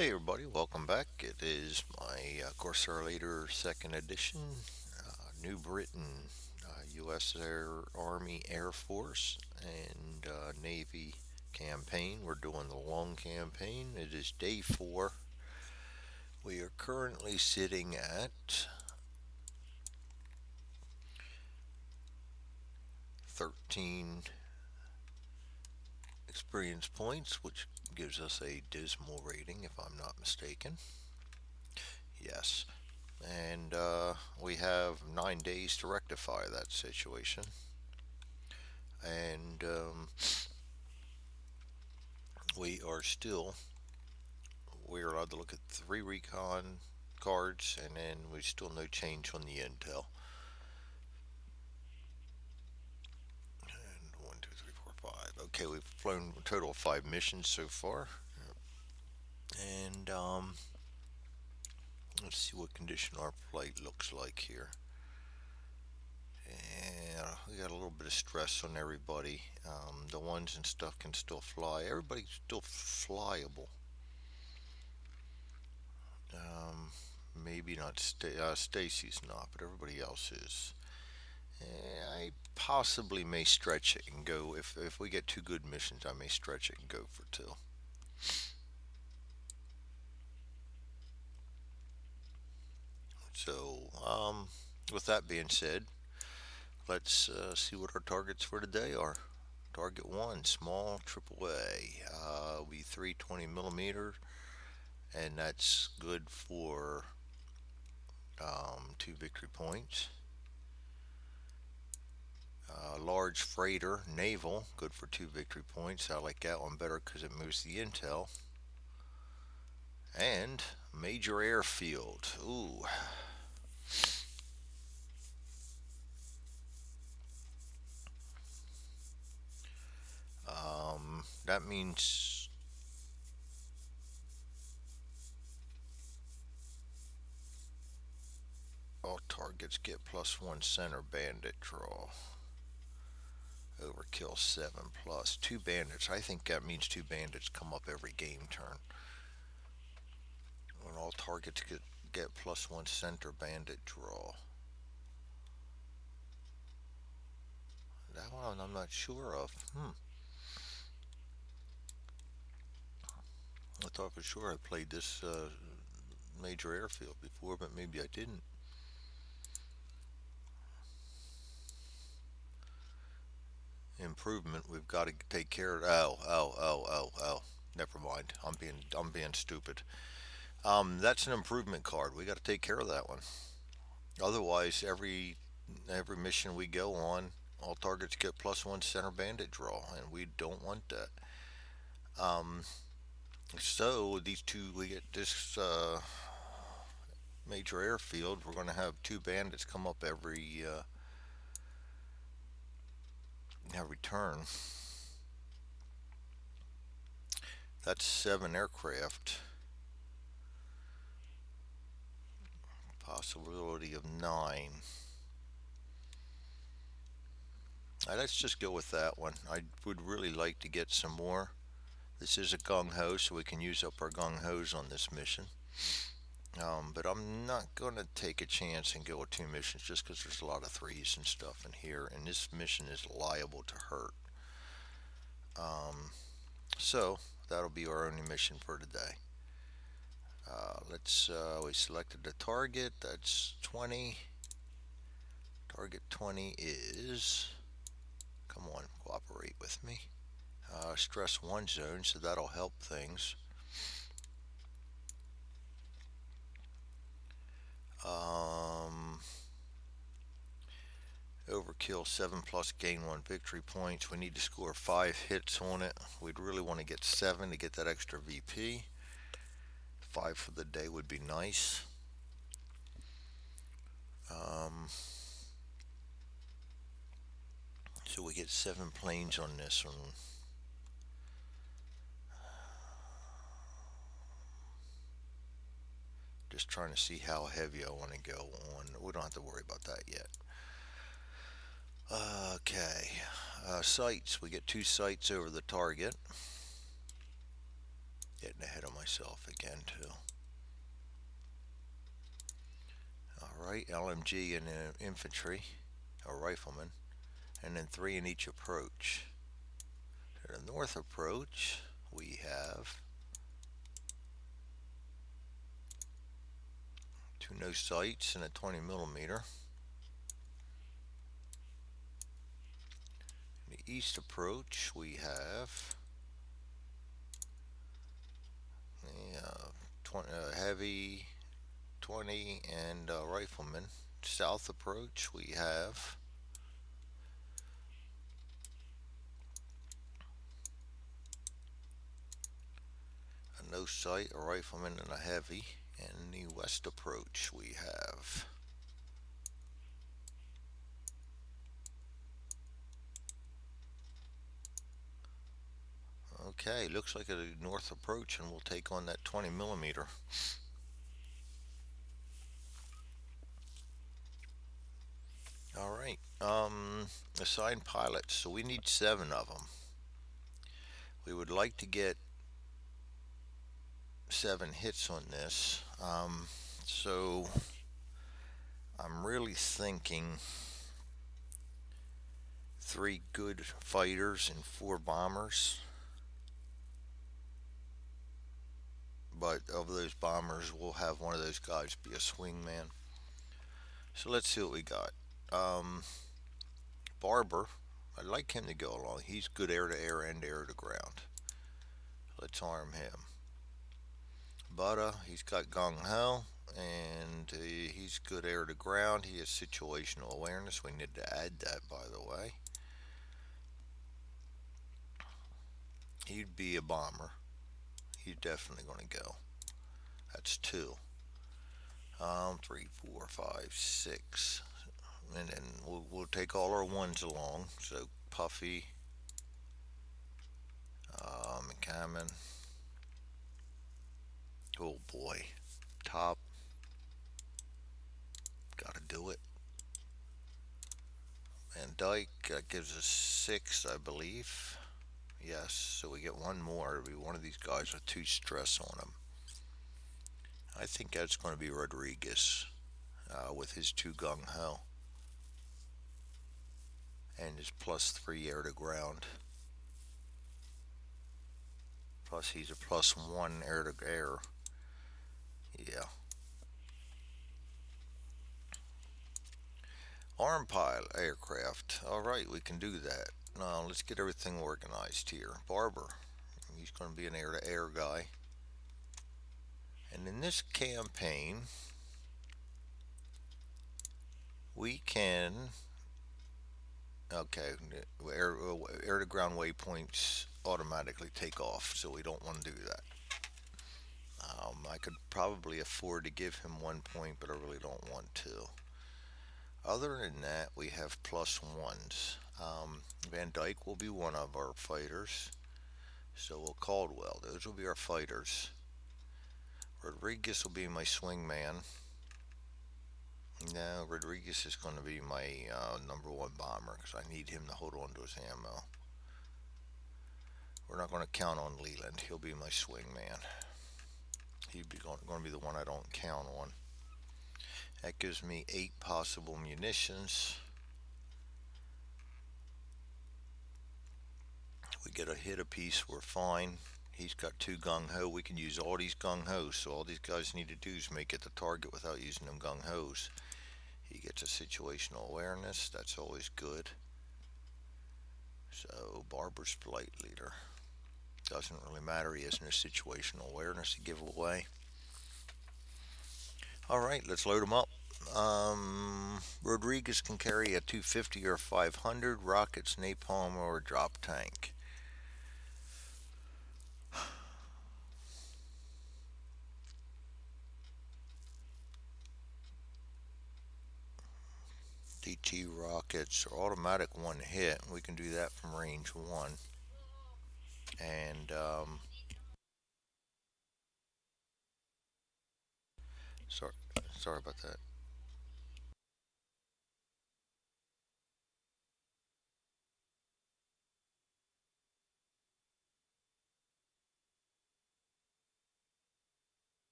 Hey everybody, welcome back. It is my Corsair Leader second edition, New Britain, U.S. Army Air Force and Navy campaign. We're doing the long campaign. It is day 4. We are currently sitting at 13 experience points, which gives us a dismal rating if I'm not mistaken. Yes. And we have 9 days to rectify that situation. And we are still we're allowed to look at 3 recon cards, and then we still no change on the intel. And 1, 2, 3, 4, 5. Okay, we've flown a total of 5 missions so far. And let's see what condition our flight looks like here. And we got a little bit of stress on everybody. The ones and stuff can still fly. Everybody's still flyable. Um, Maybe not Stacy's not, but everybody else is. I possibly may stretch it and go if we get 2 good missions. I may stretch it and go for 2. So, with that being said, let's see what our targets for today are. Target 1, small AAA, will be 320 millimeter, and that's good for 2 victory points. Large freighter, naval, good for 2 victory points. I like that one better because it moves the intel. And major airfield. Ooh. That means all targets get +1 center bandit draw. Overkill 7 plus 2 bandits. I think that means 2 bandits come up every game turn. When all targets get +1 center bandit draw. That one I'm not sure of. I thought for sure I played this major airfield before, but maybe I didn't. Improvement. We've got to take care of. Oh. Never mind. I'm being stupid. That's an improvement card. We got to take care of that one. Otherwise, every mission we go on, all targets get +1 center bandit draw, and we don't want that. Um, so these two, we get this major airfield. We're going to have 2 bandits come up every turn. That's 7 aircraft. Possibility of 9. Let's just go with that one. I would really like to get some more. This is a gung ho, so we can use up our gung hos on this mission. But I'm not going to take a chance and go with 2 missions just because there's a lot of threes and stuff in here, and this mission is liable to hurt. So that'll be our only mission for today. We selected the target. That's 20. Target 20 is, come on, cooperate with me. Stress 1 zone, so that'll help things. Overkill 7 plus gain 1 victory points. We need to score 5 hits on it. We'd really want to get 7 to get that extra VP. 5 for the day would be nice. So we get 7 planes on this one. Just trying to see how heavy I want to go on. We don't have to worry about that yet. Okay. Sights. We get 2 sights over the target. Getting ahead of myself. myself again too. All right, LMG and infantry, or riflemen, and then three in each approach. To the north approach, we have two no sights and a 20 millimeter. In the east approach, we have the heavy 20 and riflemen. South approach, we have a no sight, a rifleman, and a heavy. And the west approach, we have okay. Looks like a north approach, and we'll take on that 20 millimeter. All right. Assigned pilots. So we need seven of them. We would like to get seven hits on this. So I'm really thinking three good fighters and four bombers. But of those bombers, we'll have one of those guys be a swingman. So let's see what we got. Um, Barber, I'd like him to go along. He's good air to air and air to ground. Let's arm him. Butter, he's got gung ho, and he's good air to ground. He has situational awareness. We need to add that, by the way. He'd be a bomber. He's definitely going to go. That's two. Three, four, five, six, and then we'll take all our ones along. So Puffy, McCammon. Oh boy, top. Got to do it. Van Dyke, that gives us six, I believe. Yes, so we get one more. It'll be one of these guys with two stress on him. I think that's going to be Rodriguez with his two gung ho and his plus three air to ground. Plus, he's a plus one air to air. Yeah. Arm pile aircraft. All right, we can do that. Now, let's get everything organized here. Barber, he's going to be an air to air guy. And in this campaign, we can okay, air to ground waypoints automatically take off, so we don't want to do that. I could probably afford to give him 1 point, but I really don't want to. Other than that, we have plus ones. Van Dyke will be one of our fighters. So will Caldwell. Those will be our fighters. Rodriguez will be my swingman. No, Rodriguez is going to be my number one bomber because I need him to hold on to his ammo. We're not going to count on Leland. He'll be my swingman. He'd be going to be the one I don't count on. That gives me 8 possible munitions. We get a hit apiece, we're fine. He's got two gung ho. We can use all these gung hos. So all these guys need to do is make it the target without using them gung hos. He gets a situational awareness. That's always good. So Barber's flight leader. Doesn't really matter. He has no situational awareness to give away. All right, let's load him up. Rodriguez can carry a 250 or 500 rockets, napalm, or a drop tank. DT rockets are automatic one hit. We can do that from range one. And sorry, sorry about that.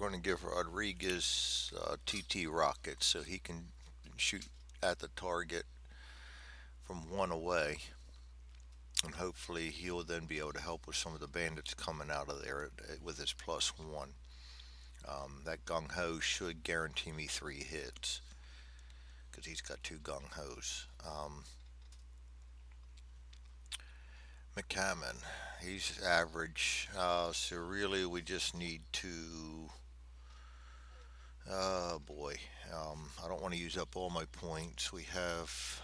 going to give Rodriguez TT rockets so he can shoot at the target from one away, and hopefully he'll then be able to help with some of the bandits coming out of there with his +1. That gung ho should guarantee me 3 hits because he's got two gung hos. McCammon, he's average, so really we just need to. Oh boy, I don't want to use up all my points. We have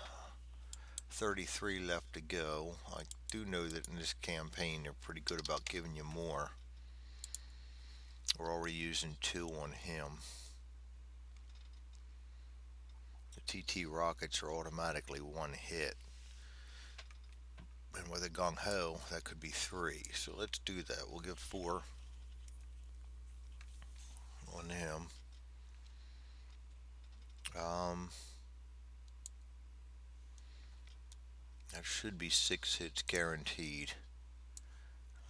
33 left to go. I do know that in this campaign they're pretty good about giving you more. We're already using 2 on him. The TT rockets are automatically 1 hit. And with a gung ho, that could be 3. So let's do that. We'll give 4 on him. Um, that should be 6 hits guaranteed.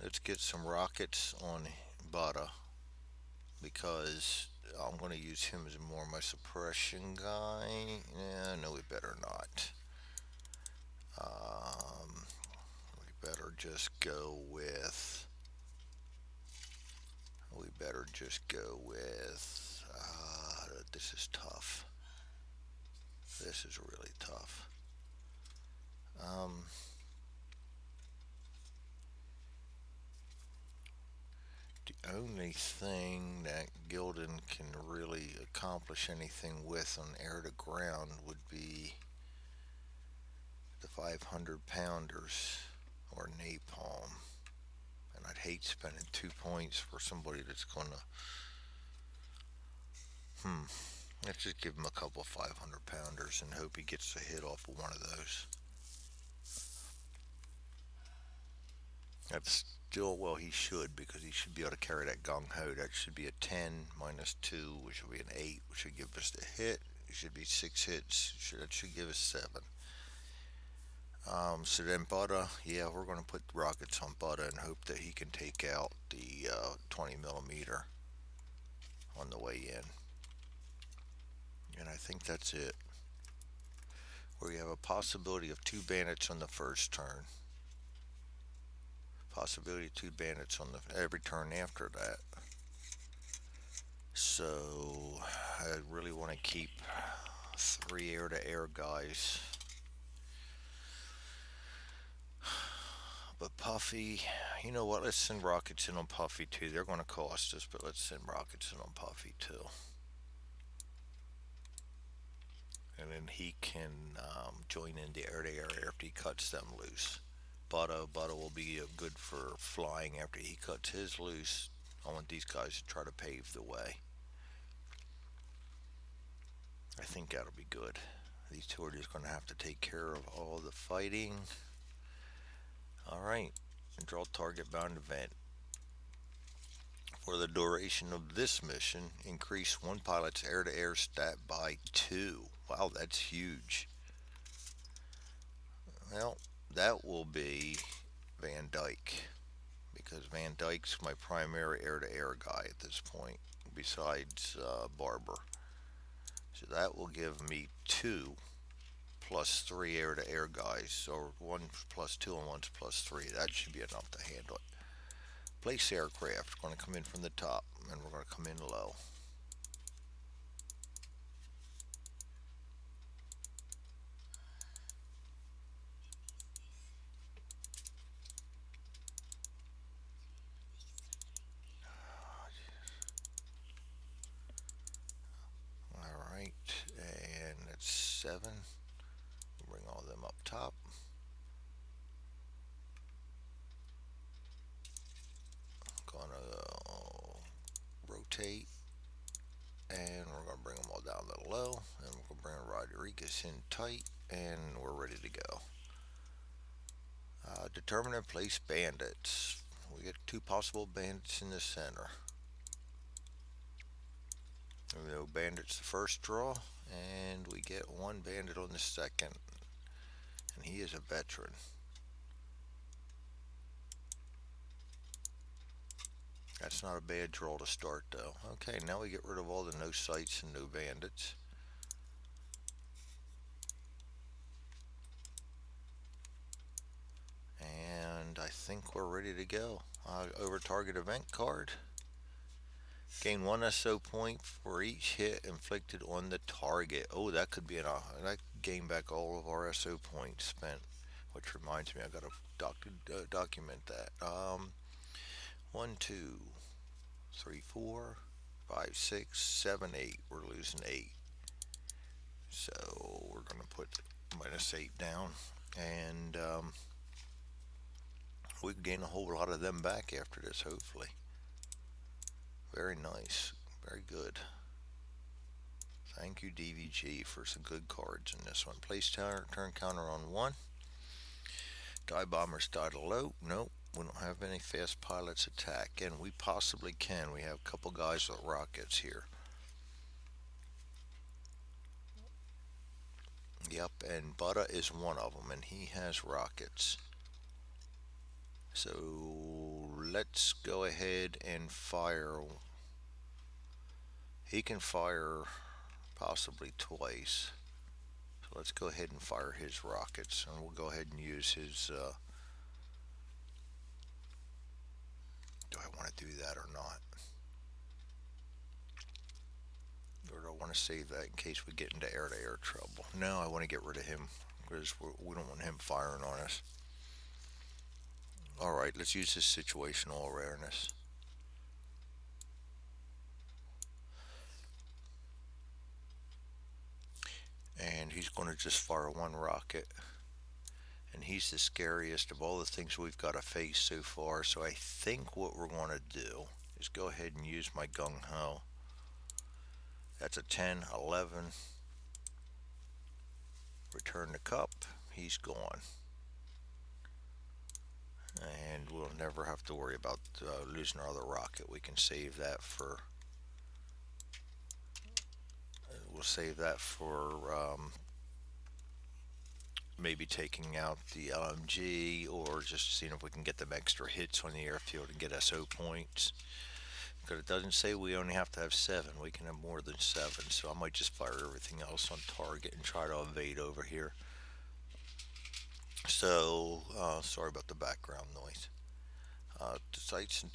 Let's get some rockets on Bada because I'm going to use him as more of my suppression guy. Yeah, no, we better not. We better just go with. We better just go with. This is tough. This is really tough. Um, the only thing that Gildan can really accomplish anything with on air to ground would be the 500 pounders or napalm. And I'd hate spending 2 points for somebody that's going to. Let's just give him a couple of 500 pounders and hope he gets a hit off of one of those. That's still, well, he should because he should be able to carry that gung ho. That should be a 10 -2, which would be an 8, which should give us the hit. It should be 6 hits. That should give us 7. So then Butter, yeah, we're going to put rockets on Butter and hope that he can take out the 20 millimeter on the way in. And I think that's it. Where you have a possibility of 2 bandits on the first turn. Possibility of 2 bandits on the every turn after that. So I really want to keep 3 air-to-air guys. But Puffy, you know what? Let's send rockets in on Puffy too. They're going to cost us, but let's send rockets in on Puffy too. And then he can join in the air-to-air after he cuts them loose. Butta will be good for flying after he cuts his loose. I want these guys to try to pave the way. I think that'll be good. These two are just going to have to take care of all the fighting. Alright, draw target bound event. For the duration of this mission, increase one pilot's air-to-air stat by 2. Wow, that's huge. Well, that will be Van Dyke, because Van Dyke's my primary air-to-air guy at this point, besides Barber. So that will give me 2 +3 air-to-air guys, or 1 +2 and 1 +3. That should be enough to handle it. Place aircraft, going to come in from the top, and we're going to come in low. Alright, and that's 7. Bring all them up top. Gonna rotate, and we're gonna bring them all down a little low, and we're gonna bring Rodriguez in tight, and we're ready to go. Determine and place bandits. We get 2 possible bandits in the center. We know bandits the first draw, and we get 1 bandit on the second, and he is a veteran. That's not a bad draw to start, though. Okay, now we get rid of all the no sights and no bandits. And I think we're ready to go. Over target event card. Gain one SO point for each hit inflicted on the target. Oh, that could be that gain back all of our SO points spent. Which reminds me, I gotta document that. One, two, three, four, five, six, seven, eight. We're losing eight. So we're gonna put -8 down, and we can gain a whole lot of them back after this. Hopefully, very nice, very good. Thank you, DVG, for some good cards in this one. Place turn counter on one. Die bombers died low. Nope, we don't have any fast pilots attack, and we possibly can. We have a couple guys with rockets here. Yep, and Butter is one of them, and he has rockets. So let's go ahead and fire. He can fire possibly twice. So let's go ahead and fire his rockets, and we'll go ahead and use his. Do I want to do that or not? Or do I want to save that in case we get into air-to-air trouble? No, I want to get rid of him because we don't want him firing on us. All right, let's use his situational awareness. And he's going to just fire one rocket. And he's the scariest of all the things we've got to face so far. So I think what we're going to do is go ahead and use my gung ho. That's a 10, 11. Return the cup. He's gone. And we'll never have to worry about losing our other rocket. We can save that for. We'll save that for maybe taking out the LMG or just seeing if we can get them extra hits on the airfield and get SO points. Because it doesn't say we only have to have 7. We can have more than 7. So I might just fire everything else on target and try to evade over here. So, sorry about the background noise. Sights and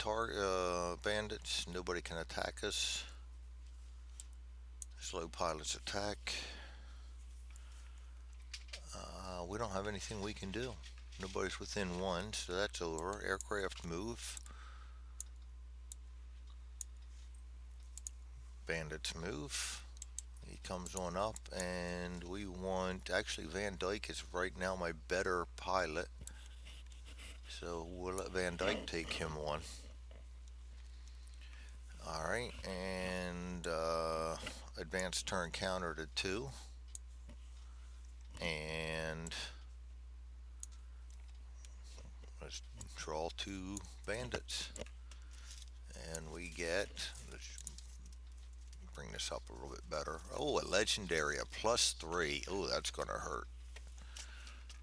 bandits. Nobody can attack us. Slow pilots attack. We don't have anything we can do. Nobody's within 1, so that's over. Aircraft move. Bandits move. He comes on up, and we want. Actually, Van Dyke is right now my better pilot. So we'll let Van Dyke take him on. Alright, and advanced turn counter to 2. And let's draw 2 bandits. And we get. Let's bring this up a little bit better. Oh, a legendary, a +3. Oh, that's going to hurt.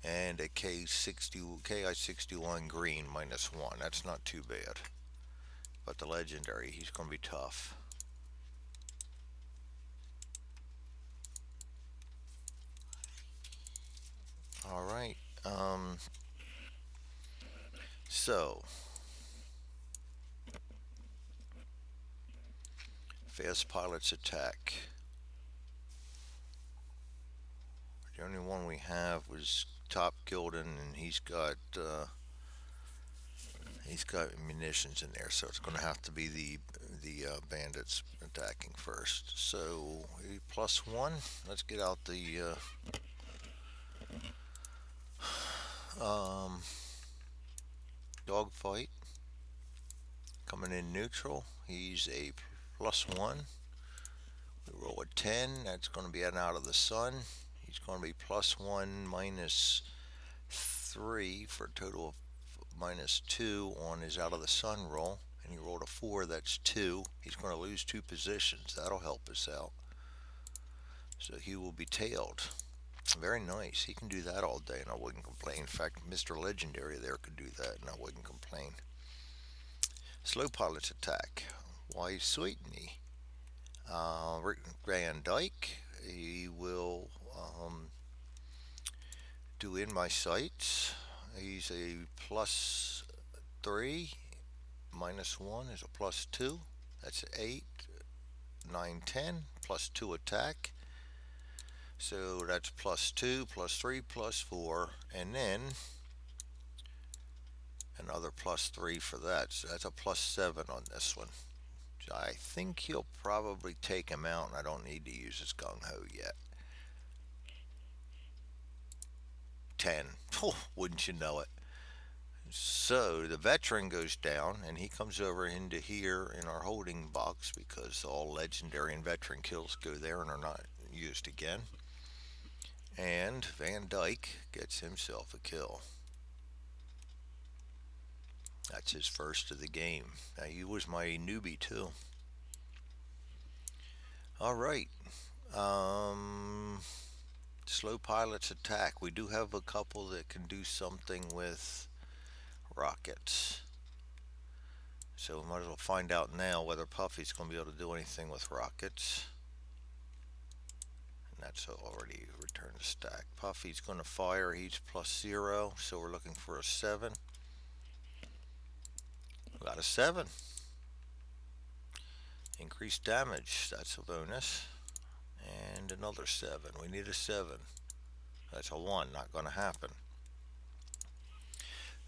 And a KI61 green -1. That's not too bad. But the legendary, he's going to be tough. All right. So fast pilots attack. The only one we have was Top Gildan, and he's got munitions in there, so it's going to have to be the bandits attacking first. So +1. Let's get out the dogfight. Coming in neutral, he's a +1. We roll a 10. That's going to be an out of the sun. He's going to be +1 -3 for a total of -2 on his out of the sun roll. And he rolled a 4. That's 2. He's going to lose 2 positions. That'll help us out. So he will be tailed. Very nice. He can do that all day, and I wouldn't complain. In fact, Mr. Legendary there could do that, and I wouldn't complain. Slow pilots attack. Why Sweetney? Rick Van Dyke. He will do in my sights. He's a plus 3. Minus 1 is a plus 2. That's 8, 9, 10. Plus 2 attack. So that's plus 2, plus 3, plus 4. And then another plus 3 for that. So that's a plus 7 on this one. So I think he'll probably take him out, and I don't need to use his gung ho yet. 10. Oh, wouldn't you know it? So the veteran goes down, and he comes over into here in our holding box because all legendary and veteran kills go there and are not used again. And Van Dyke gets himself a kill. That's his first of the game. Now, he was my newbie, too. All right. Um, Slow pilots attack. We do have a couple that can do something with rockets. So we might as well find out now whether Puffy's going to be able to do anything with rockets. And that's already returned to stack. Puffy's going to fire. He's plus 0. So we're looking for a 7. Got a 7. Increased damage. That's a bonus. And another 7. We need a 7. That's a 1. Not going to happen.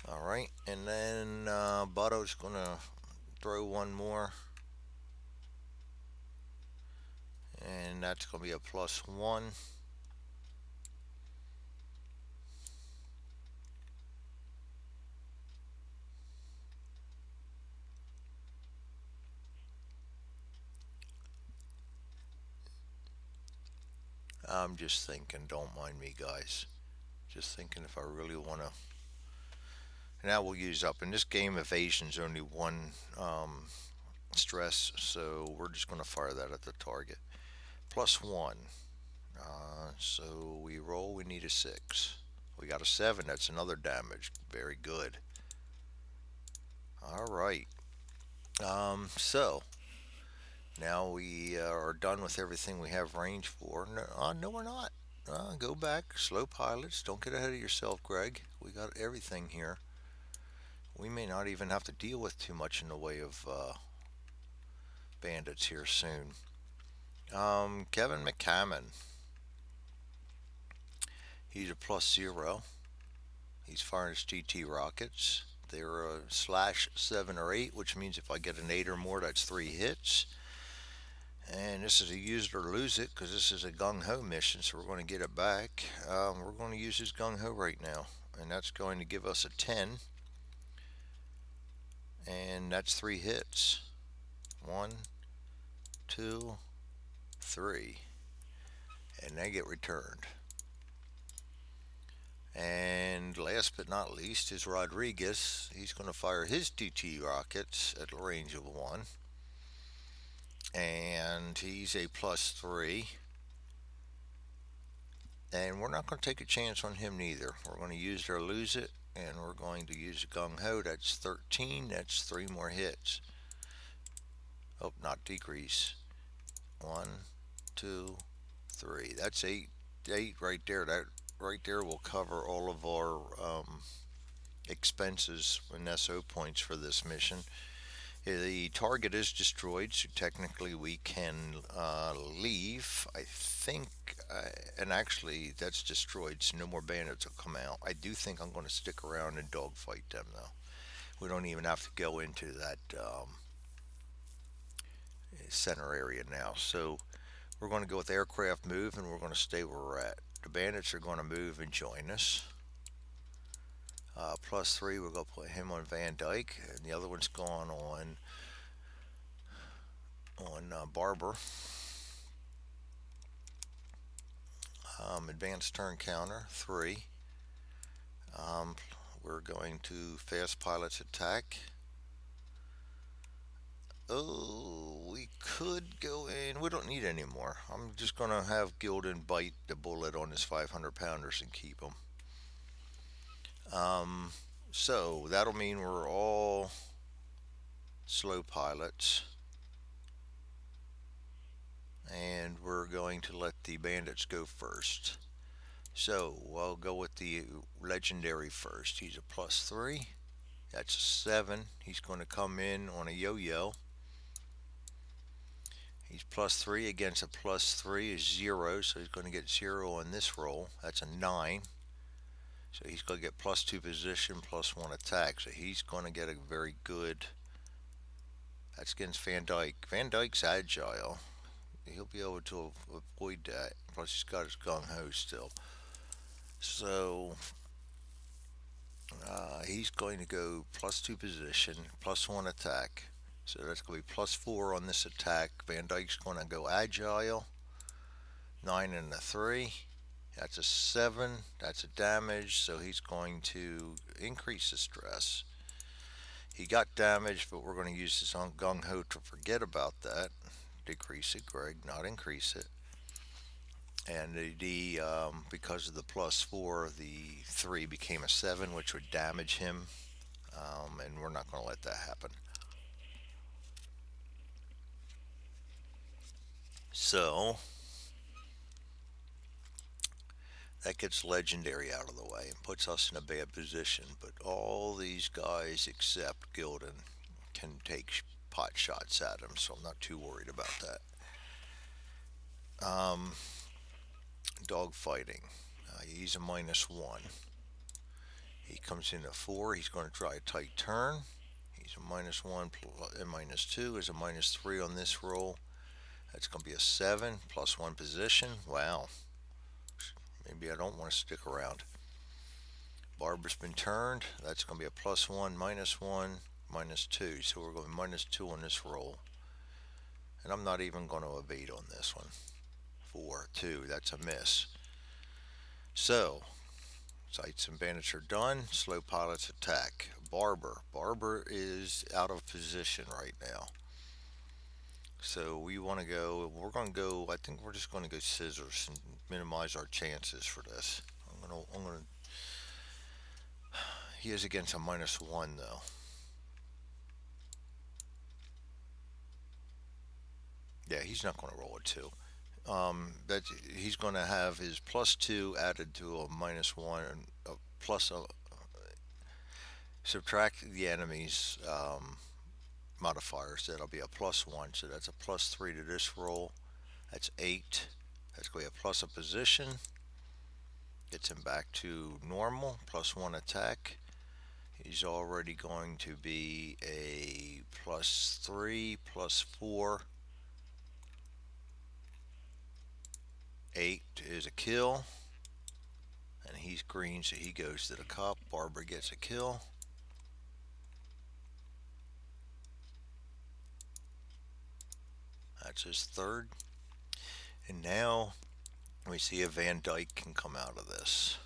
All right. And then Butto's going to throw one more. And that's going to be a plus 1. I'm just thinking, don't mind me, guys. Just thinking if I really want to. Now we'll use up. In this game, evasion's only one stress, so we're just going to fire that at the target. Plus 1. So we roll, we need a 6. We got a 7, that's another damage. Very good. All right. So now we are done with everything we have range for. No, no we're not. Go back. Slow pilots. Don't get ahead of yourself, Greg. We got everything here. We may not even have to deal with too much in the way of bandits here soon. Kevin McCammon. He's a plus 0. He's firing his GT rockets. They're a slash 7 or 8, which means if I get an 8 or more, that's 3 hits. And this is a use it or lose it because this is a gung ho mission, so we're going to get it back. We're going to use his gung ho right now, and that's going to give us a 10. And that's 3 hits. 1, 2, 3. And they get returned. And last but not least is Rodriguez. He's going to fire his TT rockets at a range of 1. And he's a plus 3. And we're not going to take a chance on him neither. We're going to use it or lose it. And we're going to use gung ho. That's 13. That's 3 more hits. Oh, not decrease. 1, 2, 3. That's 8. 8 right there. That right there will cover all of our expenses and SO points for this mission. The target is destroyed, so technically we can leave. I think, and actually that's destroyed, so no more bandits will come out. I do think I'm going to stick around and dogfight them, though. We don't even have to go into that center area now. So we're going to go with aircraft move, and we're going to stay where we're at. The bandits are going to move and join us. Plus 3, we're going to put him on Van Dyke, and the other one's gone on Barber. Advanced turn counter 3. We're going to fast pilots attack. Oh, we could go in. We don't need any more. I'm just going to have Gildan bite the bullet on his 500 pounders and keep them. So that'll mean we're all slow pilots, and we're going to let the bandits go first. So we'll go with the legendary first. He's a plus three. That's a seven. He's going to come in on a yo-yo. He's plus three against a plus three is zero, so he's going to get zero on this roll. That's a nine. So he's going to get plus two position, plus one attack. So he's going to get a very good. That's against Van Dyke. Van Dyke's agile. He'll be able to avoid that. Plus he's got his gung ho still. So he's going to go plus two position, plus one attack. So that's going to be plus four on this attack. Van Dyke's going to go agile. Nine and a three. That's a seven. That's a damage. So he's going to increase the stress. He got damage, but we're going to use this on gung ho to forget about that. Decrease it, Greg, not increase it. And because of the plus four, the three became a seven, which would damage him. And we're not going to let that happen. So that gets legendary out of the way and puts us in a bad position. But all these guys except Gildan can take pot shots at him, so I'm not too worried about that. Dog fighting. He's a minus one. He comes in a four. He's going to try a tight turn. He's a minus one and minus two is a minus three on this roll. That's going to be a seven plus one position. Wow. Maybe I don't want to stick around. Barber's been turned. That's going to be a plus one, minus two. So we're going minus two on this roll. And I'm not even going to evade on this one. Four, two. That's a miss. So, sights and bandits are done. Slow pilots attack. Barber. Barber is out of position right now. So we want to go. We're going to go. I think we're just going to go scissors and minimize our chances for this. I'm gonna. He is against a minus one though. Yeah, he's not going to roll a two. That he's going to have his plus two added to a minus one and a plus a subtract the enemy's modifiers. That'll be a plus one. So that's a plus three to this roll. That's eight. That's going to be a plus a position. Gets him back to normal. Plus one attack. He's already going to be a plus three, plus four. Eight is a kill. And he's green, so he goes to the cup. Barber gets a kill. That's his third. And now we see if Van Dyke can come out of this.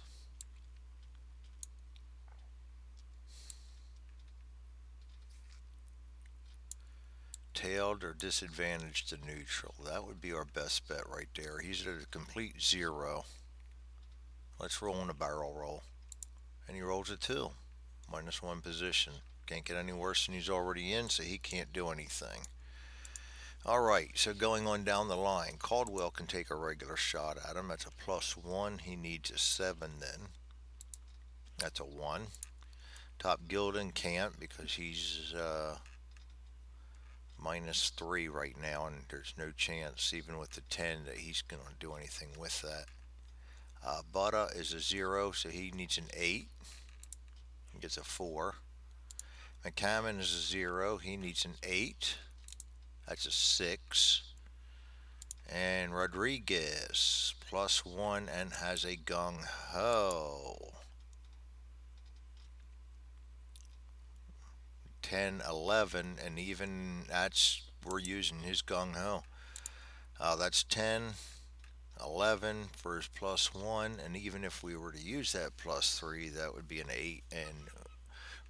Tailed or disadvantaged to neutral. That would be our best bet right there. He's at a complete zero. Let's roll in a barrel roll. And he rolls a two. Minus one position. Can't get any worse than he's already in, so he can't do anything. Alright, so going on down the line, Caldwell can take a regular shot at him. That's a plus one. He needs a seven then. That's a one. Top Gildan can't because he's minus three right now, and there's no chance, even with the 10, that he's going to do anything with that. Butter is a zero, so he needs an eight. He gets a four. McCammon is a zero. He needs an eight. That's a six. And Rodriguez plus one and has a gung ho. 10, 11, and even that's we're using his gung ho. That's 10, 11 for his plus one, and even if we were to use that plus three, that would be an eight, and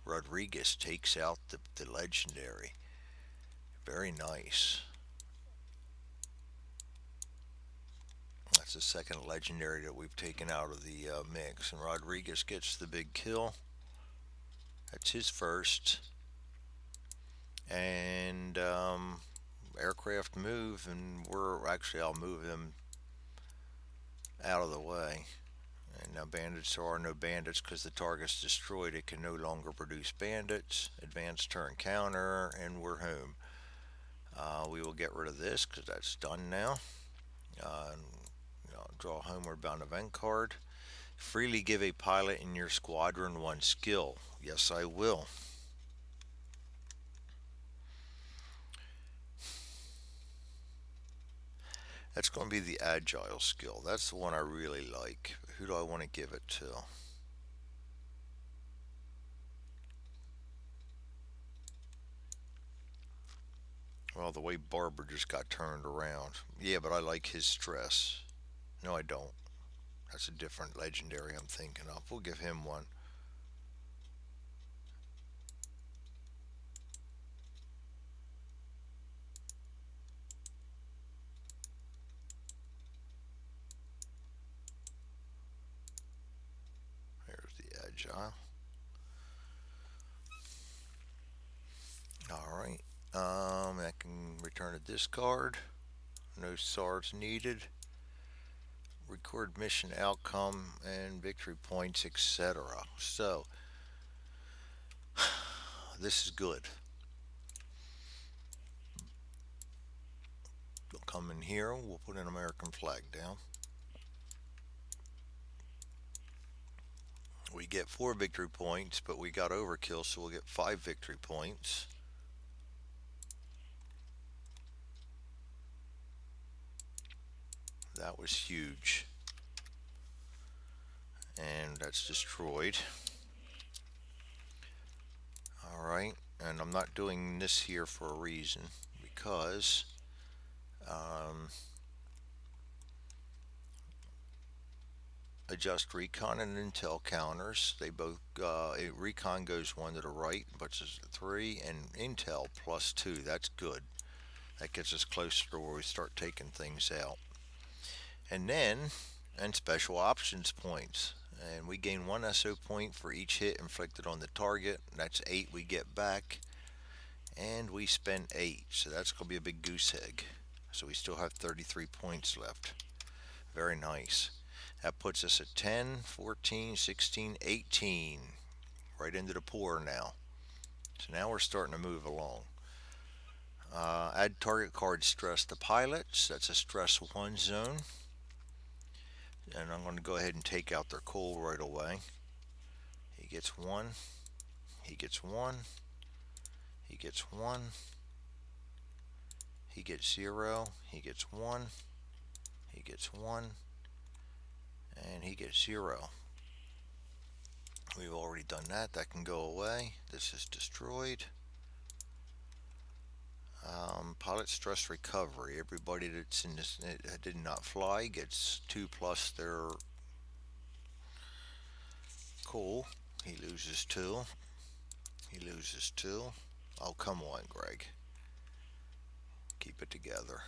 Rodriguez takes out the legendary. Very nice. That's the second legendary that we've taken out of the mix, and Rodriguez gets the big kill. That's his first. And aircraft move, and I'll move them out of the way. And now bandits, there are no bandits because the target's destroyed. It can no longer produce bandits. Advanced turn counter, and we're home. We will get rid of this because that's done now. And, draw a homeward bound event card. Freely give a pilot in your squadron one skill. Yes, I will. That's going to be the agile skill. That's the one I really like. Who do I want to give it to? Well, the way Barber just got turned around. Yeah, but I like his stress. No, I don't. That's a different legendary I'm thinking of. We'll give him one. There's the agile. All right. I can return a discard. No SARs needed. Record mission outcome and victory points, etc. So this is good. We'll come in here. We'll put an American flag down. We get 4 victory points, but we got overkill, so we'll get 5 victory points. That was huge. And that's destroyed. Alright, and I'm not doing this here for a reason, because um, adjust recon and intel counters. They both recon goes 1 to the right, puts us at 3, and intel +2. That's good. That gets us closer to where we start taking things out. And then, and special options points. And we gain 1 SO point for each hit inflicted on the target. That's 8 we get back. And we spend 8. So that's going to be a big goose egg. So we still have 33 points left. Very nice. That puts us at 10, 14, 16, 18. Right into the pour now. So now we're starting to move along. Add target card stress to pilots. That's a stress 1 zone. And I'm going to go ahead and take out their coal right away. He gets 1. He gets 1. He gets 1. He gets 0. He gets 1. He gets 1. And he gets 0. We've already done that. That can go away. This is destroyed. Pilot stress recovery. Everybody that's in this did not fly gets 2 plus their coal. He loses 2. He loses 2. Oh, come on, Greg. Keep it together.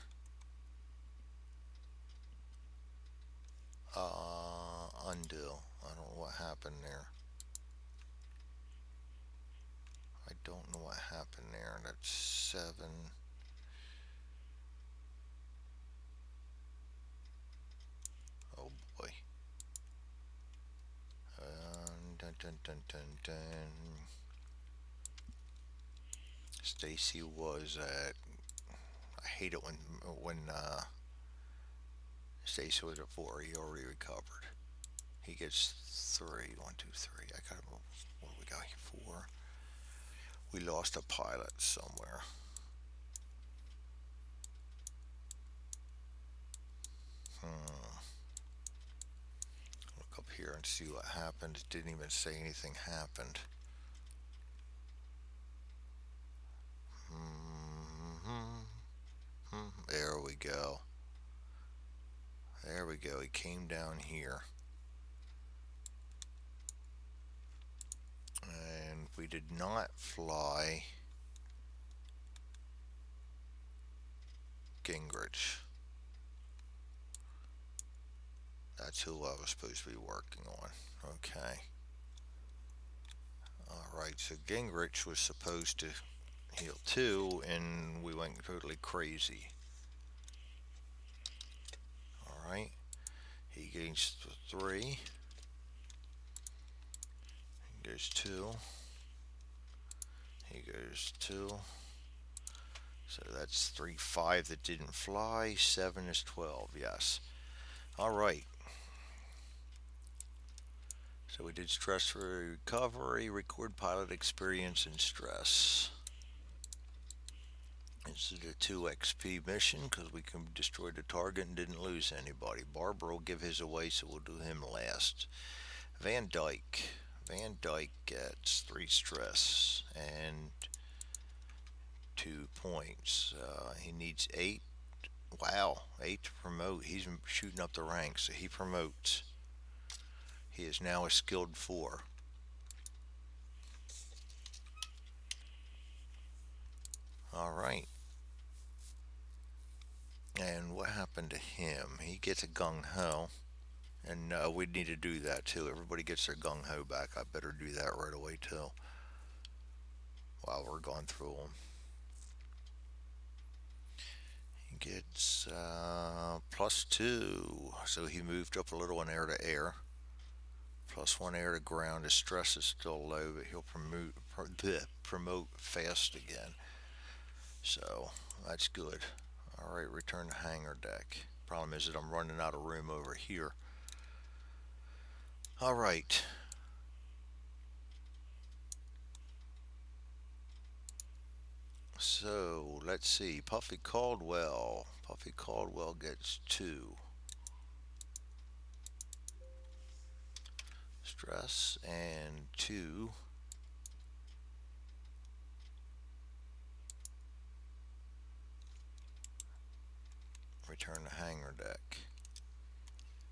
Undo. I don't know what happened there. I don't know what happened there. That's 7. Oh boy. Dun, dun, dun, dun, dun. Stacy was at. I hate it when Stacy was at 4. He already recovered. He gets 3. 1, 2, 3. I got him. What do we got here? 4. We lost a pilot somewhere. Hmm. Look up here and see what happened. It didn't even say anything happened. There we go. There we go. He came down here. And we did not fly Gingrich. That's who I was supposed to be working on. Okay. Alright, so Gingrich was supposed to. Heal 2, and we went totally crazy. Alright, he gains 3, he goes 2, he goes 2. So that's 3, 5 that didn't fly. 7 is 12, yes. Alright, so we did stress recovery, record pilot experience, and stress. This is a 2 XP mission because we can destroy the target and didn't lose anybody. Barbara will give his away, so we'll do him last. Van Dyke. Van Dyke gets 3 stress and 2 points. He needs 8. Wow, 8 to promote. He's shooting up the ranks, so he promotes. He is now a skilled 4. Alright. And what happened to him? He gets a gung ho. And we need to do that too. Everybody gets their gung ho back. I better do that right away too. While we're going through them, he gets +2, so he moved up a little in air to air. +1 air to ground. His stress is still low, but he'll promote fast again. So that's good. All right, return to hangar deck. Problem is that I'm running out of room over here. All right. So let's see. Puffy Caldwell. Puffy Caldwell gets 2 stress and 2 return to hangar deck.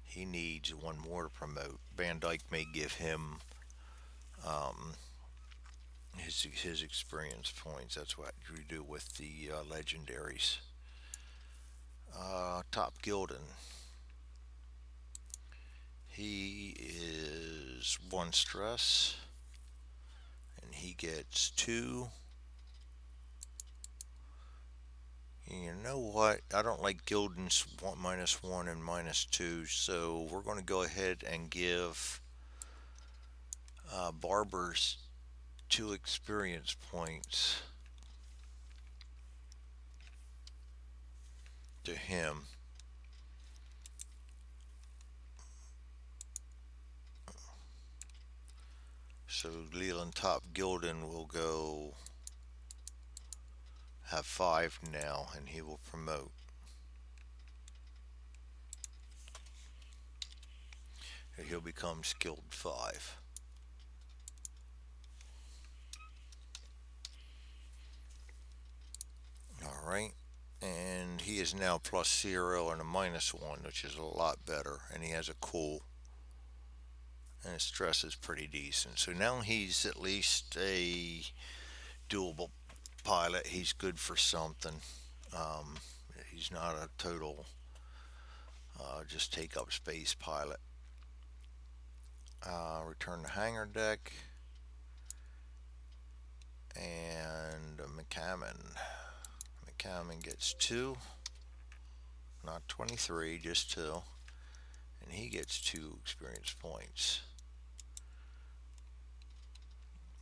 He needs 1 more to promote. Van Dyke may give him um, his experience points. That's what you do with the legendaries. Top Gildan. He is 1 stress, and he gets 2. You know what? I don't like Gildan's -1 and -2, so we're going to go ahead and give Barber's 2 experience points to him. So Leland Top Gildan will go have 5 now, and he will promote. He'll become skilled 5. All right. And he is now +0 and a -1, which is a lot better. And he has a cool. And his stress is pretty decent. So now he's at least a doable pilot. He's good for something. Um, he's not a total just take up space pilot. Return to hangar deck. And McCammon. McCammon gets 2. Not 23, just 2. And he gets 2 experience points.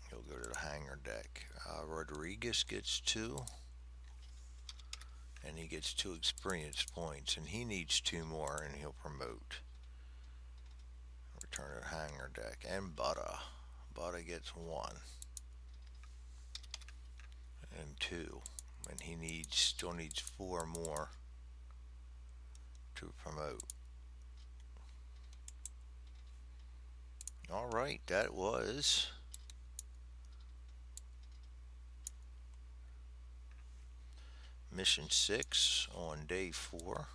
He'll go to the hangar deck. Rodriguez gets 2. And he gets 2 experience points. And he needs 2 more, and he'll promote. Return to hangar deck. And Butter. Butter gets 1. And 2. And he still needs 4 more to promote. All right, that was mission 6 on day 4.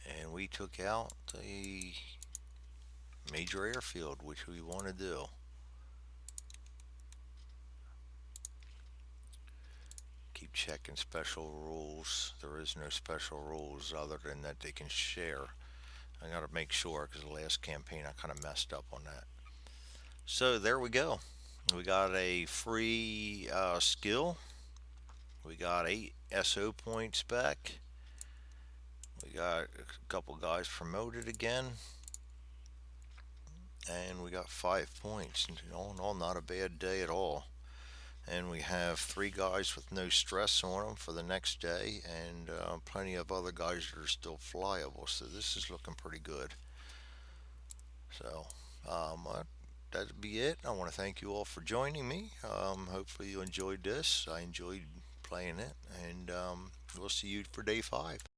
And we took out the major airfield, which we want to do. Keep checking special rules. There is no special rules other than that they can share. I gotta make sure because the last campaign I kind of messed up on that. So there we go. We got a free skill. We got 8 SO points back. We got a couple guys promoted again. And we got 5 points. All in all, not a bad day at all. And we have 3 guys with no stress on them for the next day, and plenty of other guys that are still flyable. So this is looking pretty good. So that'd be it. I want to thank you all for joining me. Hopefully you enjoyed this. I enjoyed playing it, and we'll see you for day 5.